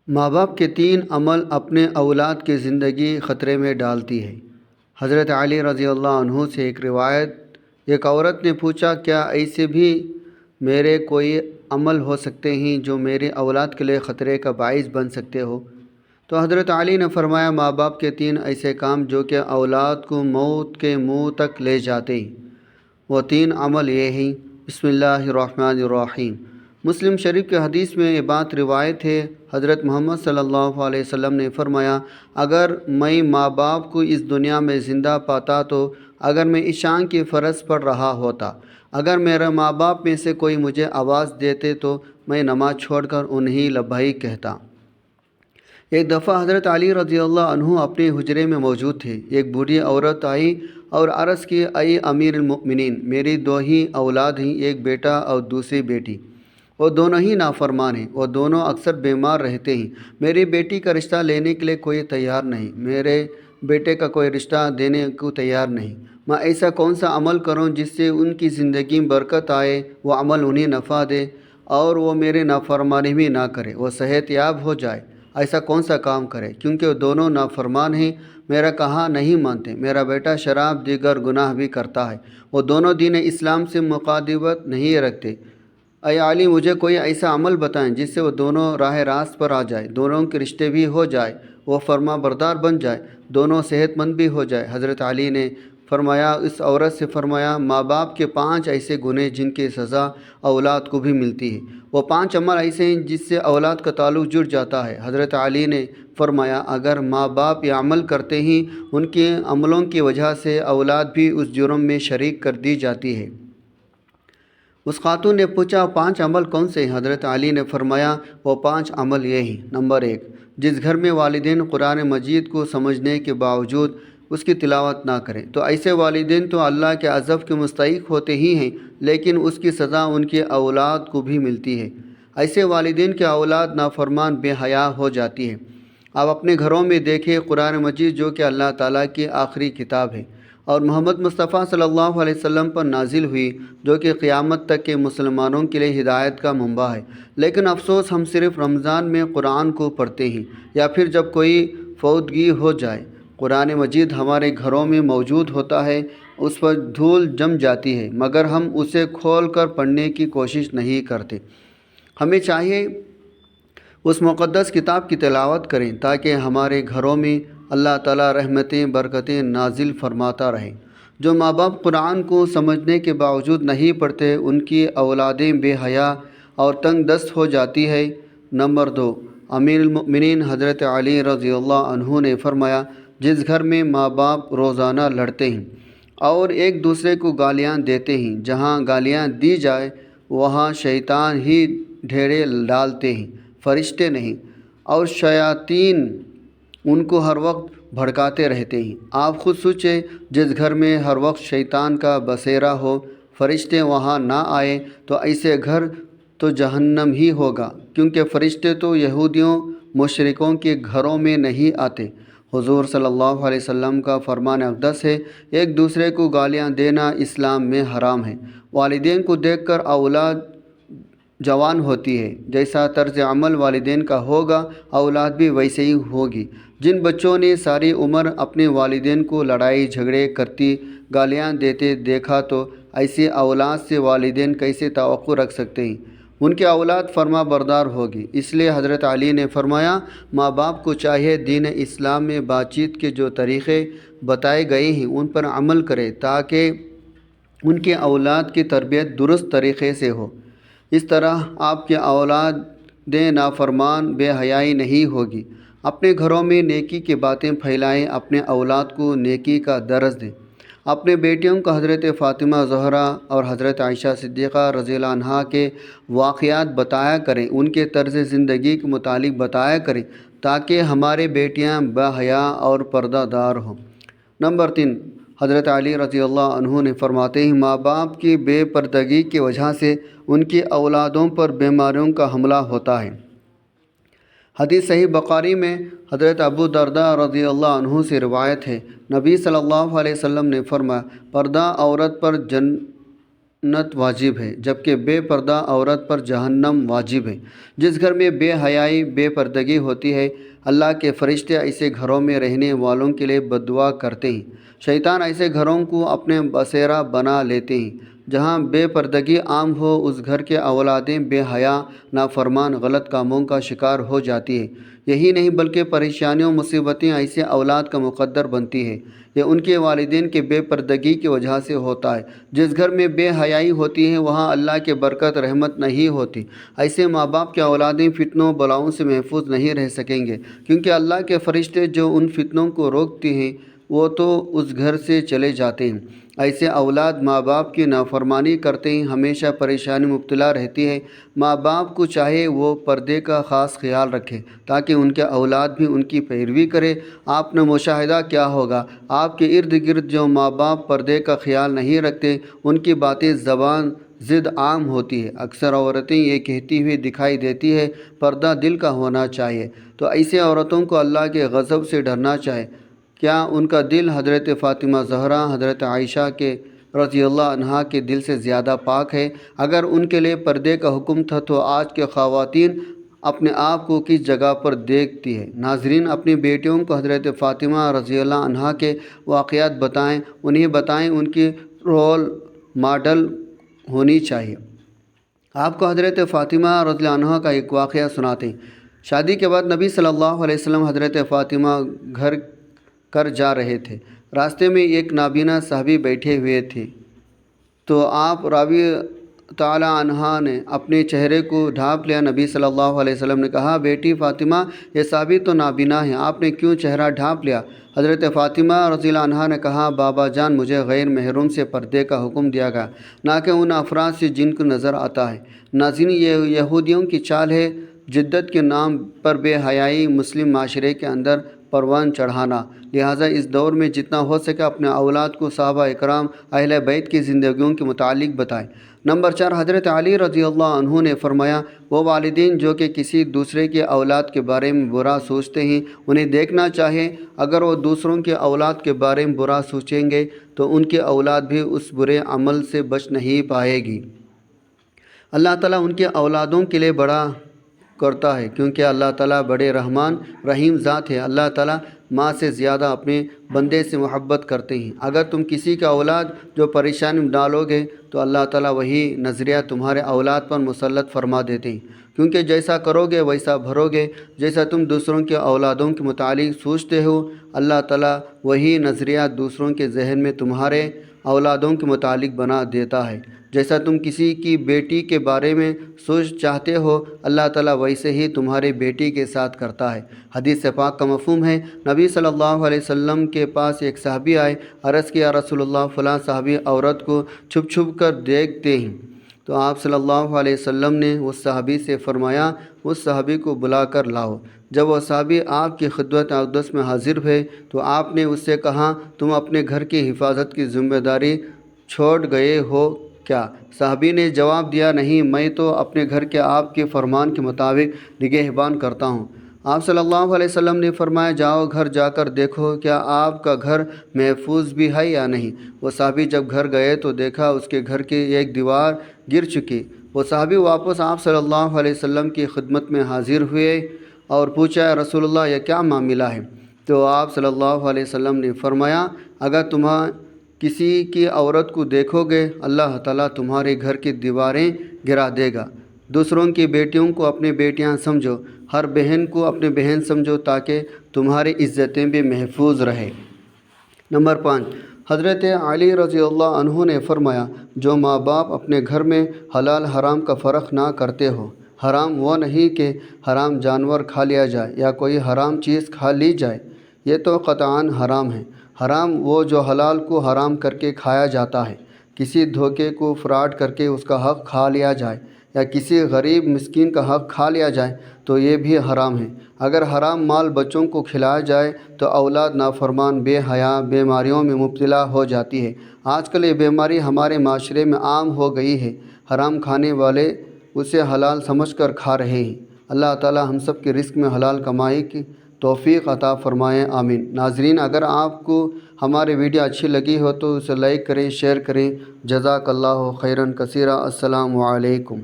ماں باپ کے تین عمل اپنے اولاد کی زندگی خطرے میں ڈالتی ہے۔ حضرت علی رضی اللہ عنہ سے ایک روایت، ایک عورت نے پوچھا، کیا ایسے بھی میرے کوئی عمل ہو سکتے ہیں جو میری اولاد کے لیے خطرے کا باعث بن سکتے ہو؟ تو حضرت علی نے فرمایا، ماں باپ کے تین ایسے کام جو کہ اولاد کو موت کے منہ تک لے جاتے ہیں۔ وہ تین عمل یہ ہیں: بسم اللہ الرحمن الرحیم۔ مسلم شریف کے حدیث میں یہ بات روایت ہے، حضرت محمد صلی اللہ علیہ وسلم نے فرمایا، اگر میں ماں باپ کو اس دنیا میں زندہ پاتا تو اگر میں عشاء کی فرض پڑھ رہا ہوتا، اگر میرے ماں باپ میں سے کوئی مجھے آواز دیتے تو میں نماز چھوڑ کر انہیں لبیک کہتا۔ ایک دفعہ حضرت علی رضی اللہ عنہ اپنے حجرے میں موجود تھے۔ ایک بوڑھی عورت آئی اور عرض کی، اے امیر المؤمنین، میری دو ہی اولاد ہیں، ایک بیٹا اور دوسری بیٹی۔ وہ دونوں ہی نافرمان ہیں، وہ دونوں اکثر بیمار رہتے ہیں۔ میری بیٹی کا رشتہ لینے کے لیے کوئی تیار نہیں، میرے بیٹے کا کوئی رشتہ دینے کو تیار نہیں۔ میں ایسا کون سا عمل کروں جس سے ان کی زندگی میں برکت آئے، وہ عمل انہیں نفع دے اور وہ میرے نافرمانی بھی نہ کرے، وہ صحت یاب ہو جائے؟ ایسا کون سا کام کرے؟ کیونکہ وہ دونوں نافرمان ہیں، میرا کہا نہیں مانتے۔ میرا بیٹا شراب دیگر گناہ بھی کرتا ہے، وہ دونوں دین اسلام سے مقادبت نہیں رکھتے۔ اے علی، مجھے کوئی ایسا عمل بتائیں جس سے وہ دونوں راہ راست پر آ جائے، دونوں کے رشتے بھی ہو جائے، وہ فرما بردار بن جائے، دونوں صحت مند بھی ہو جائے۔ حضرت علی نے فرمایا، اس عورت سے فرمایا، ماں باپ کے 5 ایسے گناہ جن کی سزا اولاد کو بھی ملتی ہے۔ وہ 5 عمل ایسے ہیں جس سے اولاد کا تعلق جڑ جاتا ہے۔ حضرت علی نے فرمایا، اگر ماں باپ یہ عمل کرتے ہیں، ان کے عملوں کی وجہ سے اولاد بھی اس جرم میں شریک کر دی جاتی ہے۔ اس خاتون نے پوچھا، 5 عمل کون سے ہیں؟ حضرت علی نے فرمایا، وہ 5 عمل یہ ہیں۔ نمبر 1، جس گھر میں والدین قرآن مجید کو سمجھنے کے باوجود اس کی تلاوت نہ کریں تو ایسے والدین تو اللہ کے عذاب کے مستحق ہوتے ہی ہیں، لیکن اس کی سزا ان کی اولاد کو بھی ملتی ہے۔ ایسے والدین کی اولاد نافرمان بے حیا ہو جاتی ہے۔ آپ اپنے گھروں میں دیکھیں، قرآن مجید جو کہ اللہ تعالیٰ کی آخری کتاب ہے اور محمد مصطفیٰ صلی اللہ علیہ وسلم پر نازل ہوئی، جو کہ قیامت تک کے مسلمانوں کے لیے ہدایت کا منبع ہے، لیکن افسوس ہم صرف رمضان میں قرآن کو پڑھتے ہیں یا پھر جب کوئی فوتگی ہو جائے۔ قرآن مجید ہمارے گھروں میں موجود ہوتا ہے، اس پر دھول جم جاتی ہے، مگر ہم اسے کھول کر پڑھنے کی کوشش نہیں کرتے۔ ہمیں چاہیے اس مقدس کتاب کی تلاوت کریں تاکہ ہمارے گھروں میں اللہ تعالیٰ رحمتیں برکتیں نازل فرماتا رہے۔ جو ماں باپ قرآن کو سمجھنے کے باوجود نہیں پڑھتے، ان کی اولادیں بے حیا اور تنگ دست ہو جاتی ہے۔ نمبر 2، امیر المؤمنین حضرت علی رضی اللہ عنہ نے فرمایا، جس گھر میں ماں باپ روزانہ لڑتے ہیں اور ایک دوسرے کو گالیاں دیتے ہیں، جہاں گالیاں دی جائے وہاں شیطان ہی ڈھیرے ڈالتے ہیں، فرشتے نہیں، اور شیاطین ان کو ہر وقت بھڑکاتے رہتے ہیں۔ آپ خود سوچیں، جس گھر میں ہر وقت شیطان کا بسیرا ہو، فرشتے وہاں نہ آئے تو ایسے گھر تو جہنم ہی ہوگا، کیونکہ فرشتے تو یہودیوں مشرکوں کے گھروں میں نہیں آتے۔ حضور صلی اللہ علیہ وسلم کا فرمان اقدس ہے، ایک دوسرے کو گالیاں دینا اسلام میں حرام ہے۔ والدین کو دیکھ کر اولاد جوان ہوتی ہے، جیسا طرز عمل والدین کا ہوگا اولاد بھی ویسے ہی ہوگی۔ جن بچوں نے ساری عمر اپنے والدین کو لڑائی جھگڑے کرتی گالیاں دیتے دیکھا تو ایسی اولاد سے والدین کیسے توقع رکھ سکتے ہیں؟ ان کی اولاد فرما بردار ہوگی۔ اس لیے حضرت علی نے فرمایا، ماں باپ کو چاہیے دین اسلام میں بات چیت کے جو طریقے بتائے گئے ہیں ان پر عمل کرے تاکہ ان کے اولاد کی تربیت درست طریقے سے ہو۔ اس طرح آپ کے اولادیں نافرمان بے حیائی نہیں ہوگی۔ اپنے گھروں میں نیکی کی باتیں پھیلائیں، اپنے اولاد کو نیکی کا درس دیں۔ اپنے بیٹیوں کو حضرت فاطمہ زہرا اور حضرت عائشہ صدیقہ رضی اللہ عنہا کے واقعات بتایا کریں، ان کے طرز زندگی کے متعلق بتایا کریں تاکہ ہمارے بیٹیاں باحیا اور پردہ دار ہوں۔ نمبر 3، حضرت علی رضی اللہ عنہ نے فرماتے ہیں، ماں باپ کی بے پردگی کی وجہ سے ان کی اولادوں پر بیماریوں کا حملہ ہوتا ہے۔ حدیث صحیح بخاری میں حضرت ابو درداء رضی اللہ عنہ سے روایت ہے، نبی صلی اللہ علیہ وسلم نے فرمایا، پردہ عورت پر نت واجب ہے، جبکہ بے پردہ عورت پر جہنم واجب ہے۔ جس گھر میں بے حیائی، بے پردگی ہوتی ہے، اللہ کے فرشتے ایسے گھروں میں رہنے والوں کے لیے بد دعا کرتے ہیں۔ شیطان ایسے گھروں کو اپنے بسیرا بنا لیتے ہیں۔ جہاں بے پردگی عام ہو، اس گھر کے اولادیں بے حیا، نافرمان، غلط کاموں کا شکار ہو جاتی ہے۔ یہی نہیں بلکہ پریشانیوں، مصیبتیں ایسے اولاد کا مقدر بنتی ہے۔ یہ ان کے والدین کے بے پردگی کی وجہ سے ہوتا ہے۔ جس گھر میں بے حیائی ہوتی ہے، وہاں اللہ کے برکت رحمت نہیں ہوتی۔ ایسے ماں باپ کے اولادیں فتنوں بلاؤں سے محفوظ نہیں رہ سکیں گے، کیونکہ اللہ کے فرشتے جو ان فتنوں کو روکتے ہیں وہ تو اس گھر سے چلے جاتے ہیں۔ ایسے اولاد ماں باپ کی نافرمانی کرتے ہیں، ہمیشہ پریشانی مبتلا رہتی ہے۔ ماں باپ کو چاہے وہ پردے کا خاص خیال رکھے تاکہ ان کے اولاد بھی ان کی پیروی کرے۔ آپ نے مشاہدہ کیا ہوگا، آپ کے ارد گرد جو ماں باپ پردے کا خیال نہیں رکھتے، ان کی باتیں زبان ضد عام ہوتی ہے۔ اکثر عورتیں یہ کہتی ہوئی دکھائی دیتی ہے، پردہ دل کا ہونا چاہیے۔ تو ایسے عورتوں کو اللہ کے غضب سے ڈرنا چاہیے۔ کیا ان کا دل حضرت فاطمہ زہرا، حضرت عائشہ کے رضی اللہ عنہا کے دل سے زیادہ پاک ہے؟ اگر ان کے لیے پردے کا حکم تھا تو آج کے خواتین اپنے آپ کو کس جگہ پر دیکھتی ہے؟ ناظرین، اپنی بیٹیوں کو حضرت فاطمہ رضی اللہ عنہا کے واقعات بتائیں، انہیں بتائیں، ان کی رول ماڈل ہونی چاہیے۔ آپ کو حضرت فاطمہ رضی اللہ عنہا کا ایک واقعہ سناتے ہیں۔ شادی کے بعد نبی صلی اللہ علیہ وسلم حضرت فاطمہ گھر کر جا رہے تھے۔ راستے میں ایک نابینا صحابی بیٹھے ہوئے تھے، تو آپ راوی تعالی عنہا نے اپنے چہرے کو ڈھانپ لیا۔ نبی صلی اللہ علیہ وسلم نے کہا، بیٹی فاطمہ، یہ صحابی تو نابینا ہے، آپ نے کیوں چہرہ ڈھانپ لیا؟ حضرت فاطمہ رضی اللہ عنہا نے کہا، بابا جان، مجھے غیر محرم سے پردے کا حکم دیا گیا، نہ کہ ان افراد سے جن کو نظر آتا ہے۔ ناظرین، یہ یہودیوں کی چال ہے، جدت کے نام پر بے حیائی مسلم معاشرے کے اندر پروان چڑھانا۔ لہٰذا اس دور میں جتنا ہو سکے اپنے اولاد کو صحابہ اکرام، اہل بیت کی زندگیوں کے متعلق بتائیں۔ نمبر 4، حضرت علی رضی اللہ عنہ نے فرمایا، وہ والدین جو کہ کسی دوسرے کے اولاد کے بارے میں برا سوچتے ہیں، انہیں دیکھنا چاہیے، اگر وہ دوسروں کے اولاد کے بارے میں برا سوچیں گے تو ان کی اولاد بھی اس برے عمل سے بچ نہیں پائے گی۔ اللہ تعالیٰ ان کے اولادوں کے لیے بڑا کرتا ہے، کیونکہ اللہ تعالیٰ بڑے رحمان رحیم ذات ہے۔ اللہ تعالیٰ ماں سے زیادہ اپنے بندے سے محبت کرتے ہیں۔ اگر تم کسی کا اولاد جو پریشانی میں ڈالو گے تو اللہ تعالیٰ وہی نظریہ تمہارے اولاد پر مسلط فرما دیتے ہیں، کیونکہ جیسا کرو گے ویسا بھرو گے۔ جیسا تم دوسروں کے اولادوں کے متعلق سوچتے ہو، اللہ تعالیٰ وہی نظریہ دوسروں کے ذہن میں تمہارے اولادوں کے متعلق بنا دیتا ہے۔ جیسا تم کسی کی بیٹی کے بارے میں سوچ چاہتے ہو، اللہ تعالیٰ ویسے ہی تمہاری بیٹی کے ساتھ کرتا ہے۔ حدیث پاک کا مفہوم ہے، نبی صلی اللہ علیہ وسلم کے پاس ایک صحابی آئے، عرض کیا، رسول اللہ، فلاں صحابی عورت کو چھپ چھپ کر دیکھتے ہیں۔ تو آپ صلی اللہ علیہ وسلم نے اس صحابی سے فرمایا، اس صحابی کو بلا کر لاؤ۔ جب وہ صحابی آپ کی خدمت اقدس میں حاضر ہوئے تو آپ نے اس سے کہا، تم اپنے گھر کی حفاظت کی ذمہ داری چھوڑ گئے ہو کیا؟ صحابی نے جواب دیا، نہیں، میں تو اپنے گھر کے آپ کے فرمان کے مطابق نگہبان کرتا ہوں۔ آپ صلی اللہ علیہ وسلم نے فرمایا، جاؤ گھر جا کر دیکھو کیا آپ کا گھر محفوظ بھی ہے یا نہیں۔ وہ صحابی جب گھر گئے تو دیکھا اس کے گھر کی ایک دیوار گر چکی۔ وہ صحابی واپس آپ صلی اللہ علیہ وسلم کی خدمت میں حاضر ہوئے اور پوچھا، رسول اللہ، یہ کیا معاملہ ہے؟ تو آپ صلی اللہ علیہ وسلم نے فرمایا، اگر تم کسی کی عورت کو دیکھو گے، اللہ تعالیٰ تمہارے گھر کی دیواریں گرا دے گا۔ دوسروں کی بیٹیوں کو اپنی بیٹیاں سمجھو، ہر بہن کو اپنی بہن سمجھو، تاکہ تمہاری عزتیں بھی محفوظ رہے۔ نمبر 5، حضرت علی رضی اللہ عنہ نے فرمایا، جو ماں باپ اپنے گھر میں حلال حرام کا فرق نہ کرتے ہو، حرام وہ نہیں کہ حرام جانور کھا لیا جائے یا کوئی حرام چیز کھا لی جائے، یہ تو قطعاً حرام ہے۔ حرام وہ جو حلال کو حرام کر کے کھایا جاتا ہے، کسی دھوکے کو فراڈ کر کے اس کا حق کھا لیا جائے یا کسی غریب مسکین کا حق کھا لیا جائے تو یہ بھی حرام ہے۔ اگر حرام مال بچوں کو کھلایا جائے تو اولاد نافرمان، بے حیا، بیماریوں میں مبتلا ہو جاتی ہے۔ آج کل یہ بیماری ہمارے معاشرے میں عام ہو گئی ہے، حرام کھانے والے اسے حلال سمجھ کر کھا رہے ہیں۔ اللہ تعالی ہم سب کے رزق میں حلال کمائی کی توفیق عطا فرمائیں، آمین۔ ناظرین، اگر آپ کو ہمارے ویڈیو اچھی لگی ہو تو اسے لائک کریں، شیئر کریں۔ جزاک اللہ خیرا کثیرا۔ السلام علیکم۔